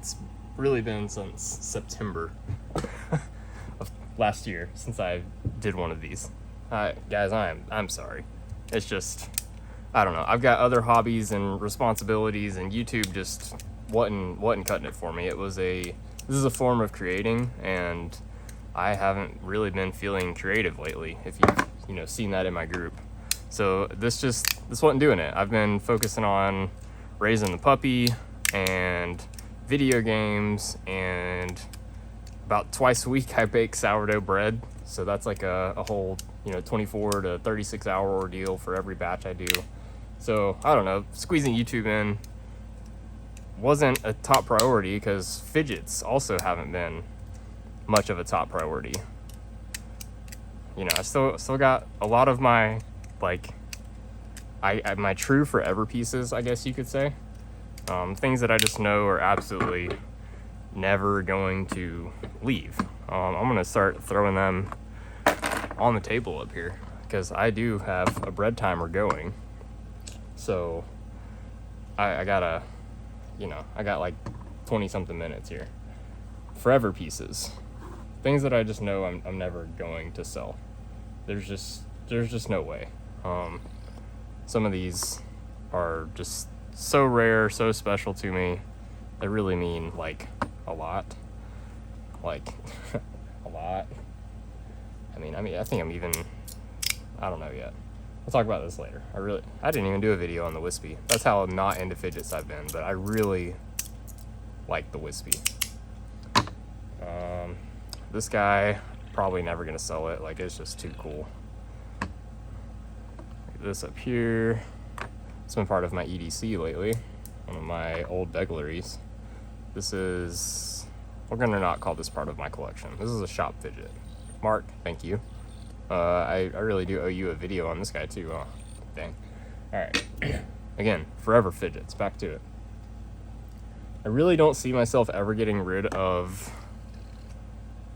it's really been since September of last year since I did one of these. Guys, I'm sorry. It's just, I don't know. I've got other hobbies and responsibilities, and YouTube just wasn't cutting it for me. This is a form of creating, and I haven't really been feeling creative lately, if you've seen that in my group. So this wasn't doing it. I've been focusing on raising the puppy and video games, and about twice a week I bake sourdough bread. So that's like a whole 24 to 36 hour ordeal for every batch I do. So I don't know, squeezing YouTube in wasn't a top priority because fidgets also haven't been much of a top priority. I still got a lot of my my true forever pieces, I guess you could say. Things that I just know are absolutely never going to leave. I'm gonna start throwing them on the table up here because I do have a bread timer going. So I got like 20 something minutes here. Forever pieces. Things that I just know I'm never going to sell. There's just no way. Some of these are just so rare, so special to me. They really mean like a lot. Like a lot. I think I'm even, I don't know yet. We'll talk about this later. I didn't even do a video on the Wispy. That's how not into fidgets I've been, but I really like the Wispy. This guy, probably never gonna sell it. Like, it's just too cool. This up here, it's been part of my EDC lately, one of my old begleries. We're gonna not call this part of my collection. This is a shop fidget. Mark, thank you. I really do owe you a video on this guy too. Oh, dang. All right. Again, forever fidgets, back to it. I really don't see myself ever getting rid of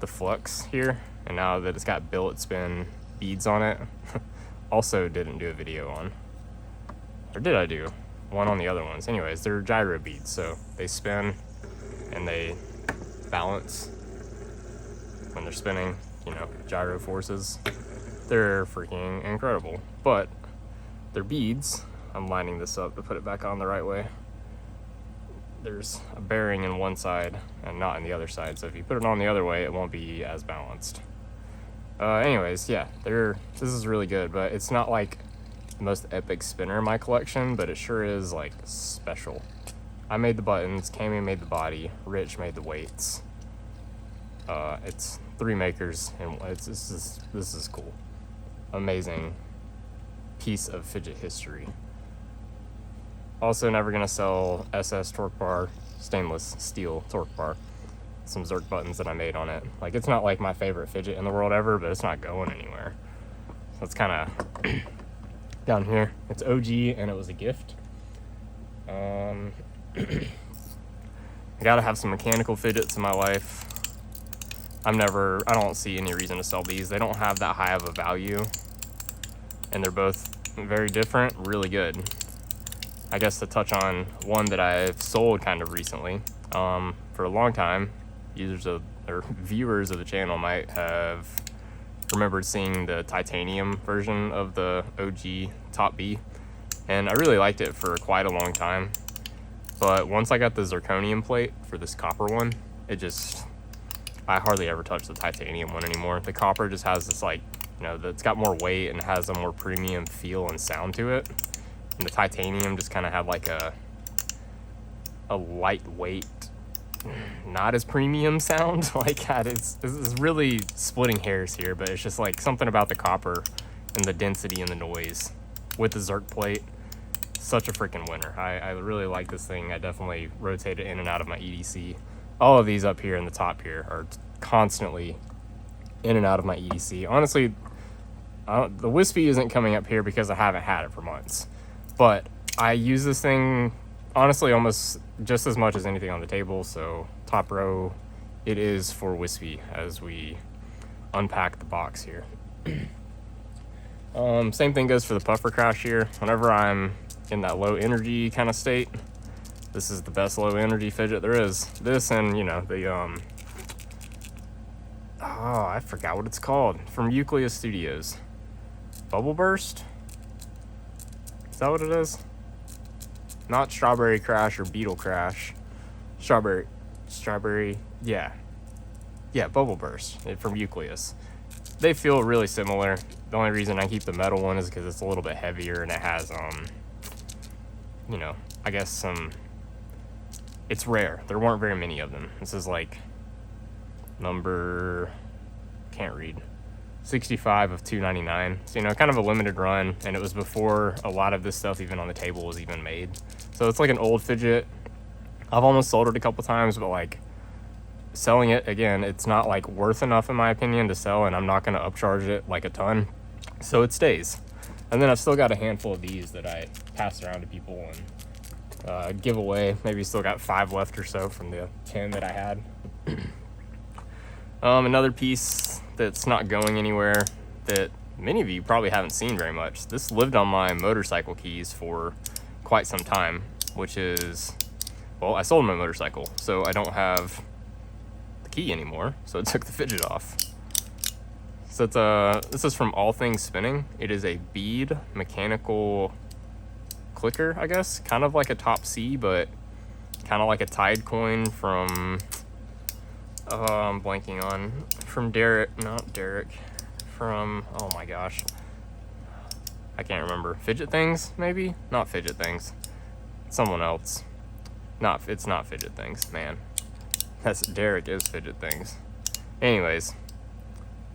the flux here, and now that it's got billet spin beads on it, also didn't do a video on. Or did I do? One on the other ones. Anyways, they're gyro beads, so they spin and they balance when they're spinning, gyro forces. They're freaking incredible. But they're beads. I'm lining this up to put it back on the right way. There's a bearing in one side and not in the other side, so if you put it on the other way, it won't be as balanced. Anyways, yeah, this is really good, but it's not like the most epic spinner in my collection, but it sure is like special. I made the buttons, Cami made the body, Rich made the weights. It's 3 makers, and this is cool. Amazing piece of fidget history. Also never gonna sell SS torque bar, stainless steel torque bar. Some Zerk buttons that I made on it. Like, it's not like my favorite fidget in the world ever, but it's not going anywhere. So it's kind of down here. It's OG and it was a gift. I gotta have some mechanical fidgets in my life. I don't see any reason to sell these. They don't have that high of a value, and they're both very different, really good. I guess to touch on one that I've sold kind of recently, for a long time, viewers of the channel might have remembered seeing the titanium version of the OG Top B, and I really liked it for quite a long time. But once I got the zirconium plate for this copper one, I hardly ever touch the titanium one anymore. The copper just has this it's got more weight and has a more premium feel and sound to it. And the titanium just kind of had like a lightweight, not as premium sound. It's really splitting hairs here, but it's just like something about the copper and the density and the noise with the Zerk plate. Such a freaking winner. I really like this thing. I definitely rotate it in and out of my EDC. All of these up here in the top here are constantly in and out of my EDC. Honestly, the Wispy isn't coming up here because I haven't had it for months. But I use this thing, honestly, almost just as much as anything on the table. So top row, it is for Wispy as we unpack the box here. Same thing goes for the puffer crash here. Whenever I'm in that low energy kind of state, This is the best low energy fidget there is. This and, you know, the, oh, I forgot what it's called. From Euclid Studios. Bubble Burst? Is that what it is? Not Strawberry Crash or Beetle Crash. Strawberry, yeah. Yeah, Bubble Burst from Euclid. They feel really similar. The only reason I keep the metal one is because it's a little bit heavier and it has, you know, I guess some, it's rare. There weren't very many of them. This is like number, can't read, 65 of 299. So, you know, kind of a limited run, and it was before a lot of this stuff even on the table was even made. So it's like an old fidget. I've almost sold it a couple times, but like selling it, again, it's not like worth enough in my opinion to sell, and I'm not going to upcharge it like a ton. So it stays. And then I've still got a handful of these that I pass around to people and give away. Maybe still got 5 left or so from the 10 that I had. Another piece that's not going anywhere that many of you probably haven't seen very much. This lived on my motorcycle keys for quite some time, which is, well, I sold my motorcycle, so I don't have the key anymore, so it took the fidget off. So it's this is from All Things Spinning. It is a bead mechanical clicker, I guess, kind of like a Top C, but kind of like a Tide coin from, I'm blanking on, from from, oh my gosh, I can't remember. Fidget Things, maybe? Not Fidget Things. Someone else. It's not Fidget Things, man. Derek is Fidget Things. Anyways,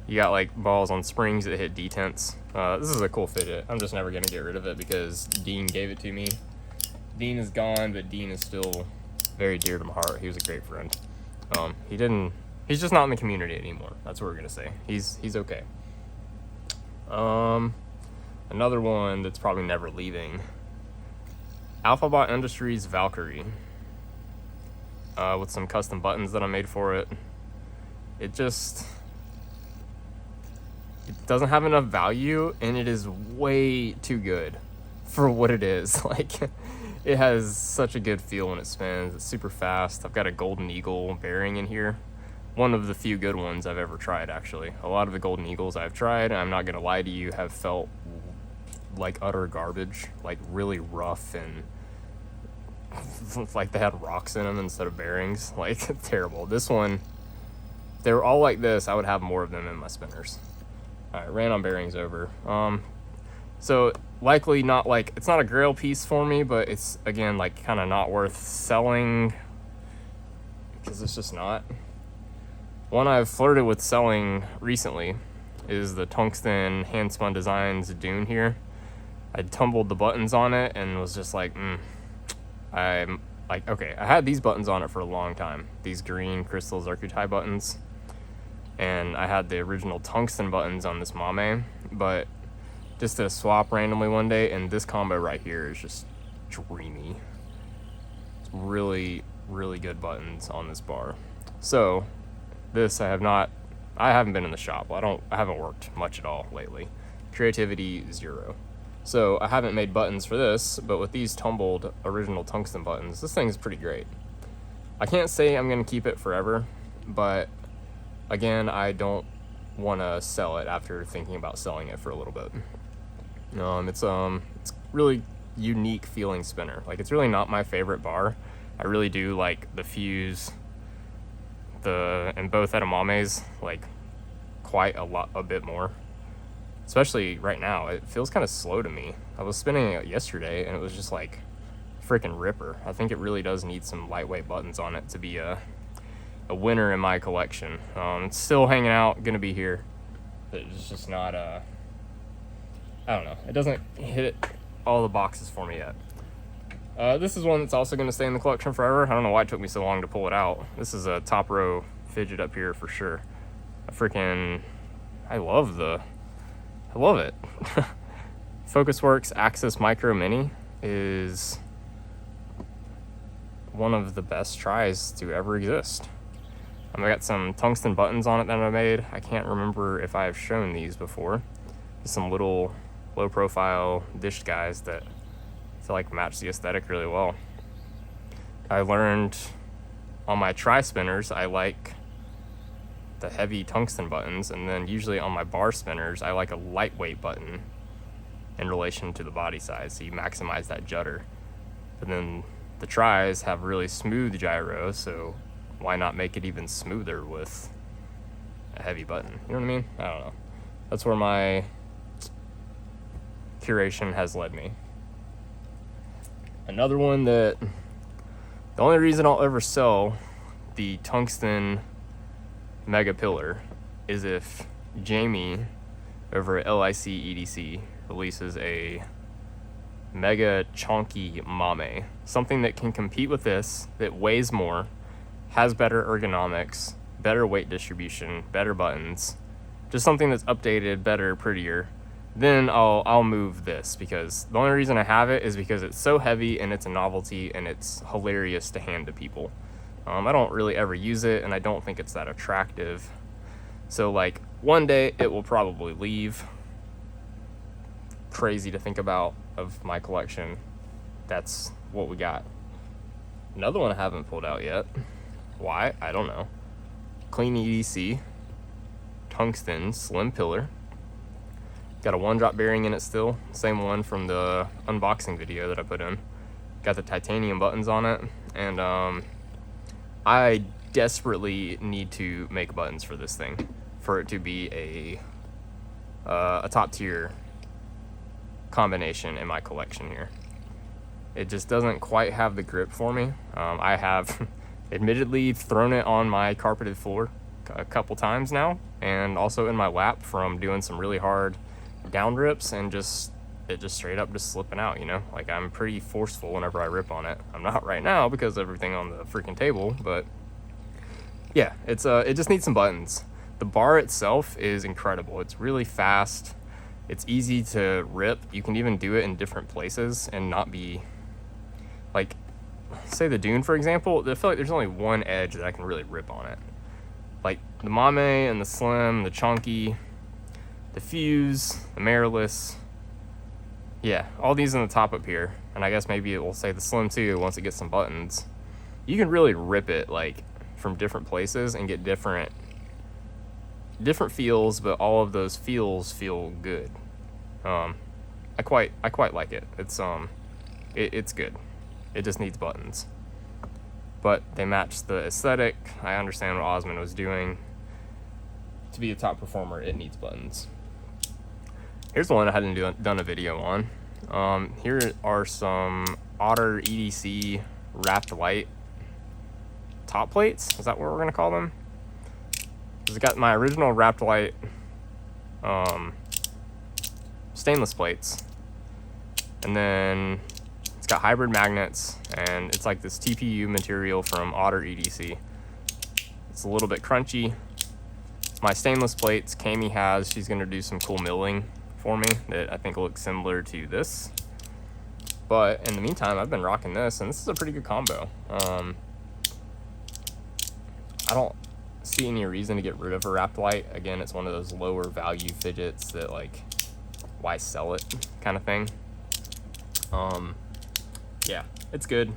you got like balls on springs that hit detents. This is a cool fidget. I'm just never gonna get rid of it because Dean gave it to me. Dean is gone, but Dean is still very dear to my heart. He was a great friend. He's just not in the community anymore. That's what we're gonna say. He's okay. Another one that's probably never leaving. Alphabot Industries Valkyrie. With some custom buttons that I made for it. It doesn't have enough value, and it is way too good for what it is. Like, it has such a good feel when it spins. It's super fast. I've got a Golden Eagle bearing in here. One of the few good ones I've ever tried, actually. A lot of the Golden Eagles I've tried, I'm not gonna lie to you, have felt like utter garbage, like really rough and like they had rocks in them instead of bearings. Like, terrible. This one, they were all like this. I would have more of them in my spinners. All right, ran on bearings over. So likely not, like, it's not a grail piece for me, but it's, again, like, kind of not worth selling because it's just not. One I've flirted with selling recently is the Tungsten Handspun Designs Dune here. I tumbled the buttons on it and was just like, I'm like, okay, I had these buttons on it for a long time. These green crystal Zircuitai buttons. And I had the original tungsten buttons on this Mame, but just to swap randomly one day, and this combo right here is just dreamy. It's really, really good buttons on this bar. So this I haven't been in the shop. I haven't worked much at all lately. Creativity 0. So I haven't made buttons for this, but with these tumbled original tungsten buttons, this thing is pretty great. I can't say I'm gonna keep it forever, but again, I don't want to sell it after thinking about selling it for a little bit. It's really unique feeling spinner. Like, it's really not my favorite bar. I really do like the fuse, and both edamames, like, quite a bit more. Especially right now, it feels kind of slow to me. I was spinning it yesterday, and it was just like freaking ripper. I think it really does need some lightweight buttons on it to be a winner in my collection. It's still hanging out, gonna be here, but it's just not I don't know, it doesn't hit all the boxes for me yet. This is one that's also gonna stay in the collection forever. I don't know why it took me so long to pull it out. This is a top row fidget up here for sure. I love it. Focusworks Axis Micro Mini is one of the best tries to ever exist. I got some tungsten buttons on it that I made. I can't remember if I've shown these before. Some little low profile dish guys that I feel like match the aesthetic really well. I learned on my tri-spinners, I like the heavy tungsten buttons, and then usually on my bar spinners, I like a lightweight button in relation to the body size, so you maximize that judder. But then the tries have really smooth gyro, so why not make it even smoother with a heavy button? You know what I mean? I don't know. That's where my curation has led me. Another one that the only reason I'll ever sell the tungsten mega pillar is if Jamie over at LIC EDC releases a mega chunky mame, something that can compete with this, that weighs more, has better ergonomics, better weight distribution, better buttons, just something that's updated, better, prettier. Then I'll move this, because the only reason I have it is because it's so heavy and it's a novelty and it's hilarious to hand to people. I don't really ever use it, and I don't think it's that attractive. So like one day it will probably leave. Crazy to think about of my collection. That's what we got. Another one I haven't pulled out yet. Why? I don't know. Clean EDC tungsten slim pillar. Got a 1-drop bearing in it still. Same one from the unboxing video that I put in. Got the titanium buttons on it, and I desperately need to make buttons for this thing for it to be a top tier combination in my collection here. It just doesn't quite have the grip for me. I have admittedly thrown it on my carpeted floor a couple times now, and also in my lap from doing some really hard down rips, and it just straight up just slipping out, you know? Like, I'm pretty forceful whenever I rip on it. I'm not right now because of everything on the freaking table, but yeah, it just needs some buttons. The bar itself is incredible. It's really fast. It's easy to rip. You can even do it in different places and not be like, say the Dune, for example. I feel like there's only one edge that I can really rip on it. Like the mame and the slim, the chunky, the fuse, the mirrorless. Yeah, all these in the top up here. And I guess maybe it will say the slim too once it gets some buttons. You can really rip it like from different places and get different feels, but all of those feels feel good. I quite like it. It's good. It just needs buttons. But they match the aesthetic. I understand what Osmond was doing. To be a top performer, it needs buttons. Here's the one I hadn't done a video on. Here are some Otter EDC wrapped light top plates. Is that what we're gonna call them? It's got my original wrapped light stainless plates, and then it's got hybrid magnets, and it's like this TPU material from Otter EDC. It's a little bit crunchy. My stainless plates, Kami has, she's gonna do some cool milling for me that I think will look similar to this. But in the meantime, I've been rocking this, and this is a pretty good combo. I don't see any reason to get rid of a wrapped light. Again, it's one of those lower value fidgets that, like, why sell it kind of thing. Yeah, it's good.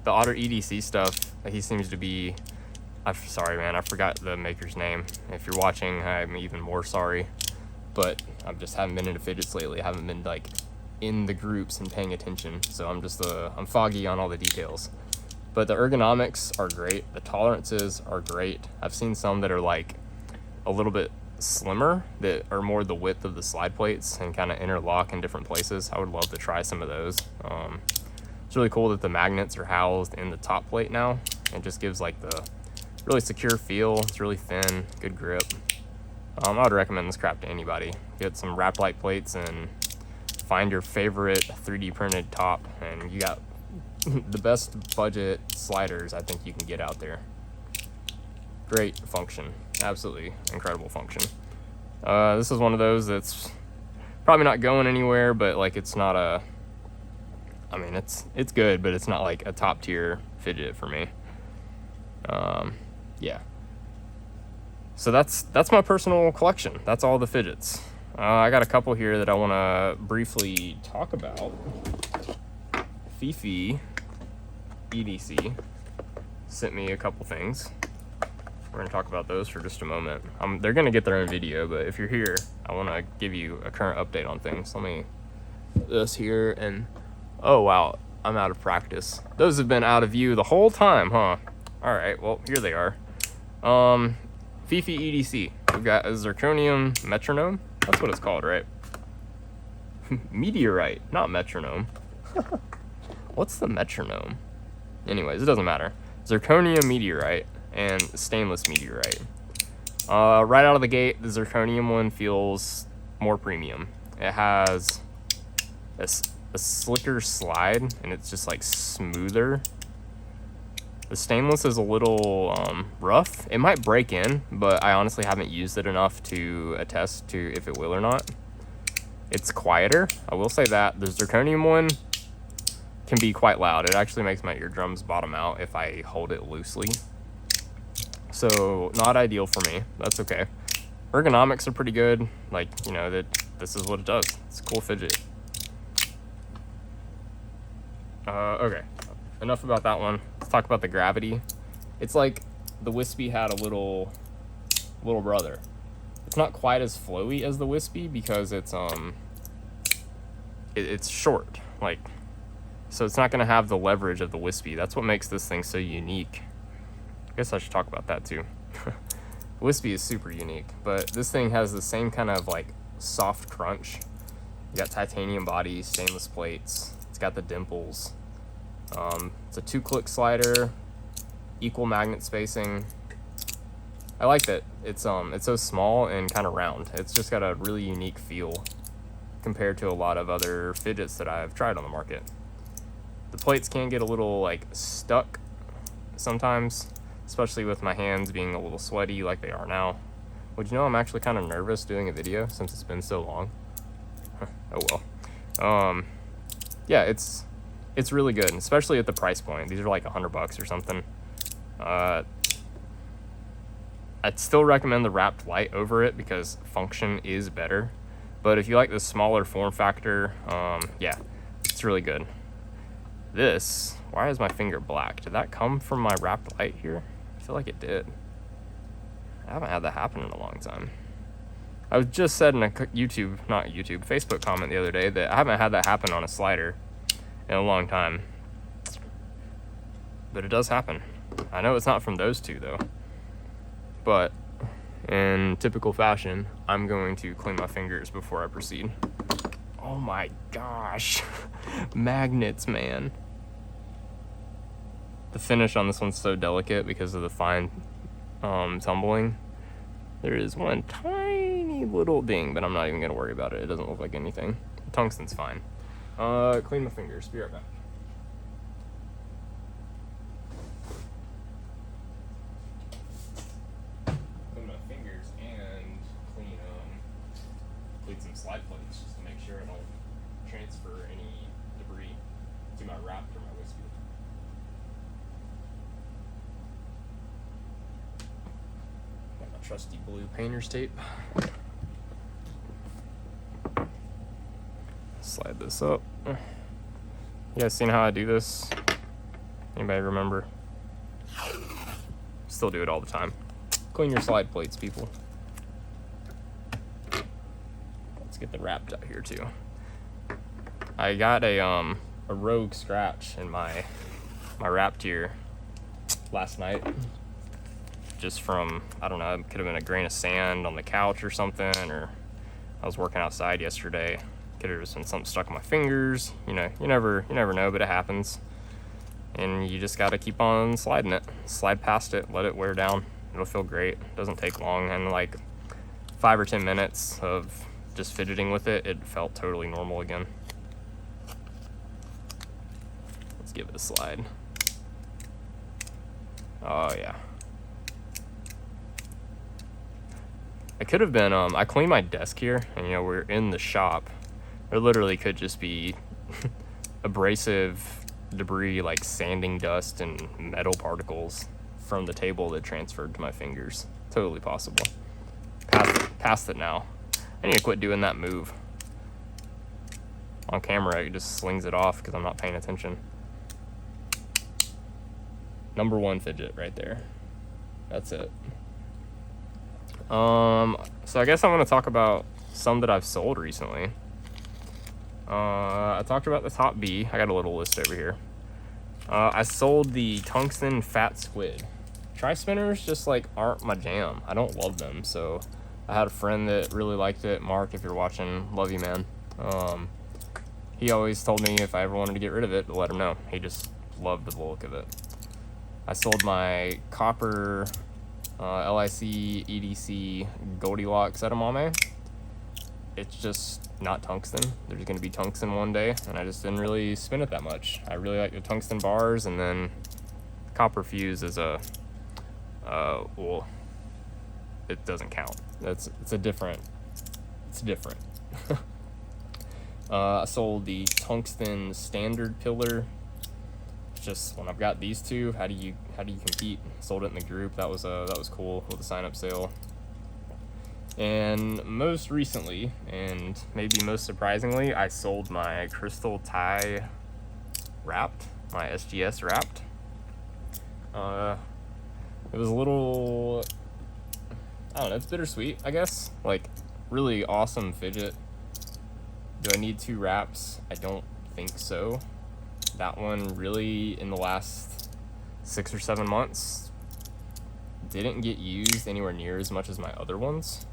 The Otter EDC stuff, he seems to be, I'm sorry man, I forgot the maker's name. If you're watching, I'm even more sorry, but I just haven't been into fidgets lately. I haven't been like in the groups and paying attention, so I'm foggy on all the details. But the ergonomics are great. The tolerances are great. I've seen some that are like a little bit slimmer, that are more the width of the slide plates and kind of interlock in different places. I would love to try some of those. It's really cool that the magnets are housed in the top plate now. It just gives like the really secure feel. It's really thin, good grip. I would recommend this crap to anybody. Get some wrapped light plates and find your favorite 3D printed top, and you got the best budget sliders I think you can get out there. Great function, absolutely incredible function. This is one of those that's probably not going anywhere, but like it's not a, I mean it's good, but it's not like a top tier fidget for me. Yeah. So that's my personal collection. That's all the fidgets. I got a couple here that I want to briefly talk about. Fifi EDC sent me a couple things. We're gonna talk about those for just a moment. They're gonna get their own video, but if you're here, I wanna give you a current update on things. Let me put this here, and oh wow, I'm out of practice. Those have been out of view the whole time, huh? All right, well, here they are. Fifi EDC. We've got a zirconium metronome. That's what it's called, right? Meteorite, not metronome. What's the metronome? Anyways, it doesn't matter. Zirconium meteorite and stainless meteorite. Right out of the gate, the zirconium one feels more premium. It has a slicker slide, and it's just like smoother. The stainless is a little rough. It might break in, but I honestly haven't used it enough to attest to if it will or not. It's quieter, I will say that. The zirconium one can be quite loud. It actually makes my eardrums bottom out if I hold it loosely. So not ideal for me. That's okay. Ergonomics are pretty good. Like, you know, this is what it does. It's a cool fidget. Okay, enough about that one. Let's talk about the gravity. It's like the Wispy had a little brother. It's not quite as flowy as the Wispy because it's it's short, like, so it's not gonna have the leverage of the Wispy. That's what makes this thing so unique. I guess I should talk about that too. Wispy is super unique, but this thing has the same kind of like soft crunch. You got titanium body, stainless plates. It's got the dimples. It's a 2-click slider, equal magnet spacing. I like that it's so small and kind of round. It's just got a really unique feel compared to a lot of other fidgets that I've tried on the market. The plates can get a little like stuck sometimes, especially with my hands being a little sweaty like they are now. Would you know I'm actually kind of nervous doing a video since it's been so long? Oh well. Yeah, it's really good, especially at the price point. These are like $100 or something. I'd still recommend the wrapped light over it because function is better. But if you like the smaller form factor, yeah, it's really good. This, why is my finger black? Did that come from my wrapped light here? I feel like it did. I haven't had that happen in a long time. I was just said in a Facebook comment the other day that I haven't had that happen on a slider in a long time. But it does happen. I know it's not from those two though. But in typical fashion, I'm going to clean my fingers before I proceed. Oh my gosh. Magnets, man. The finish on this one's so delicate because of the fine tumbling. There is one tiny little ding, but I'm not even going to worry about it. It doesn't look like anything. The tungsten's fine. Clean my fingers. Be right back. Clean my fingers and clean some slide plates just to make sure I don't transfer any debris to my wrap or my Wispy. Got my trusty blue painter's tape. Slide this up. You guys seen how I do this? Anybody remember? Still do it all the time. Clean your slide plates, people. Let's get the wrapped out here too. I got a rogue scratch in my wrap tier last night. Just from, I don't know, it could have been a grain of sand on the couch or something, or I was working outside yesterday. Could have just been something stuck in my fingers. You know, you never know, but it happens. And you just gotta keep on sliding it. Slide past it, let it wear down. It'll feel great. Doesn't take long, and like 5 or 10 minutes of just fidgeting with it, it felt totally normal again. Let's give it a slide. Oh yeah. I could have been, I cleaned my desk here, and you know, we're in the shop. There literally could just be abrasive debris like sanding dust and metal particles from the table that transferred to my fingers. Totally possible. Past it now. I need to quit doing that move. On camera, it just slings it off because I'm not paying attention. #1 fidget right there. That's it. So I guess I want to talk about some that I've sold recently. I talked about the top B. I got a little list over here. I sold the tungsten fat squid. Tri-spinners just like aren't my jam. I don't love them, so I had a friend that really liked it. Mark, if you're watching, love you, man. He always told me if I ever wanted to get rid of it, to let him know. He just loved the look of it. I sold my copper LIC EDC Goldilocks edamame. It's just not tungsten. There's going to be tungsten one day, and I just didn't really spin it that much. I really like the tungsten bars, and then copper fuse is a well, it doesn't count. It's different. I sold the tungsten standard pillar. Just when I've got these two, how do you compete? Sold it in the group. That was cool with the sign up sale. And most recently, and maybe most surprisingly, I sold my crystal tie wrapped, my SGS wrapped. It was a little, I don't know, it's bittersweet, I guess. Like, really awesome fidget. Do I need 2 wraps? I don't think so. That one really, in the last 6 or 7 months, didn't get used anywhere near as much as my other ones.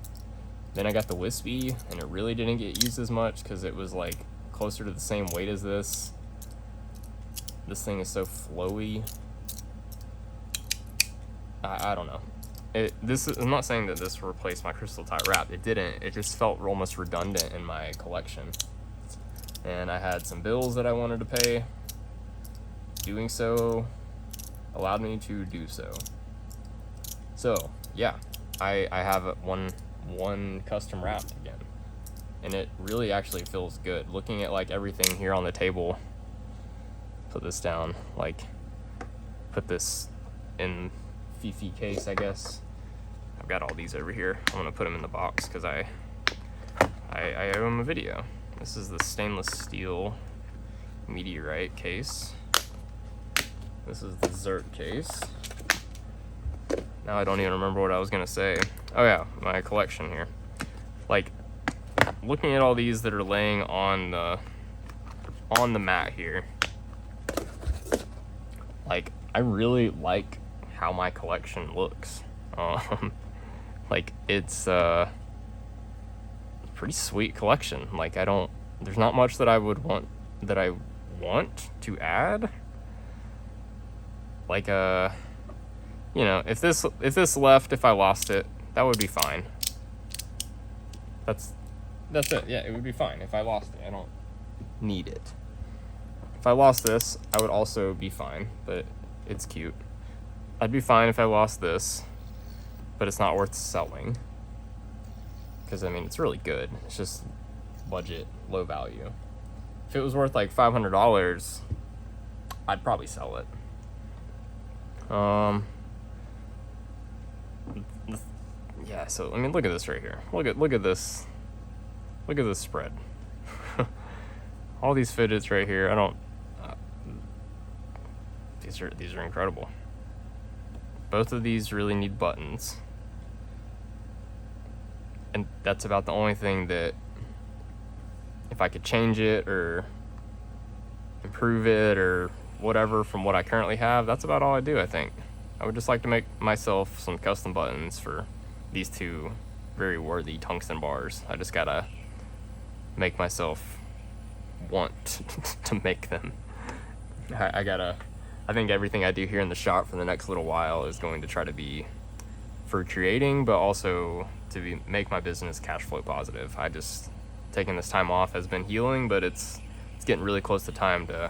Then I got the wispy, and it really didn't get used as much because it was like closer to the same weight as this. This thing is so flowy. I don't know. I'm not saying that this replaced my crystal tie wrap. It didn't. It just felt almost redundant in my collection. And I had some bills that I wanted to pay. Doing so allowed me to do so. So yeah, I have one custom wrapped again, and it really actually feels good. Looking at like everything here on the table, put this down, like put this in Fifi case, I guess. I've got all these over here. I'm gonna put them in the box because I owe them a video. This is the stainless steel meteorite case. This is the Zert case. Now I don't even remember what I was gonna say. Oh yeah, my collection here. Like, looking at all these that are laying on the mat here, like, I really like how my collection looks. Like, it's a pretty sweet collection. Like, there's not much that I want to add. Like, you know, if this left, if I lost it, that would be fine. That's it. Yeah, it would be fine if I lost it. I don't need it. If I lost this, I would also be fine, but it's cute. I'd be fine if I lost this, but it's not worth selling. Because, I mean, it's really good. It's just budget, low value. If it was worth like $500, I'd probably sell it. Yeah, so I mean, look at this right here. Look at this. Look at this spread. All these fidgets right here. These are incredible. Both of these really need buttons, and that's about the only thing that, if I could change it or improve it or whatever from what I currently have, that's about all I do, I think. I would just like to make myself some custom buttons for these 2 very worthy tungsten bars. I just gotta make myself want to make them. I think everything I do here in the shop for the next little while is going to try to be for creating, but also to make my business cash flow positive. Taking this time off has been healing, but it's getting really close to time to